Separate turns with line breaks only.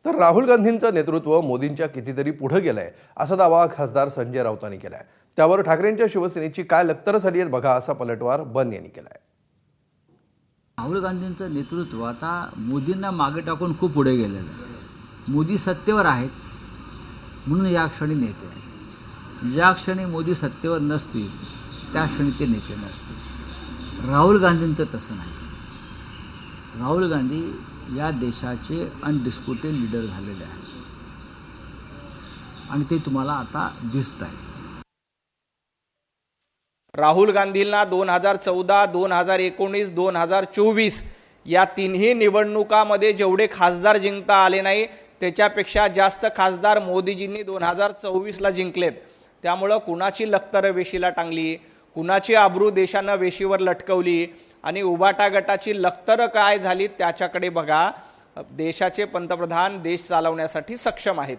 तर राहुल गांधींचं नेतृत्व मोदींच्या कितीतरी पुढे गेलंय असा दावा खासदार संजय राऊतांनी केलाय। त्यावर ठाकरेंच्या शिवसेनेची काय लक्तरं झाली आहेत बघा, असा पलटवार बन यांनी केलाय।
राहुल गांधींचं नेतृत्व आता मोदींना मागे टाकून खूप पुढे गेलेलं आहे। मोदी सत्तेवर आहेत म्हणून या क्षणी नेते आहेत। ज्या क्षणी मोदी सत्तेवर नसतील त्या क्षणी ते नेते नसतील। राहुल गांधींचं तसं नाही। राहुल गांधी या देशाचे अनडिस्प्युटेड लीडर झालेले आहेत आणि ते तुम्हाला आता दिसत आहे।
राहुल गांधींना 2014, 2019, 2024 या तिन्ही निवडणुकामध्ये जेवढे खासदार जिंकता आले नाही त्याच्यापेक्षा जास्त खासदार मोदीजींनी 2024ला जिंकलेत। त्यामुळं कुणाची लखतर वेशीला टांगली, कुणाची आबरू देशानं वेशीवर लटकवली आणि उबाटा गटाची लखतर काय झाली त्याच्याकडे बघा। देशाचे पंतप्रधान देश चालवण्यासाठी सक्षम आहेत।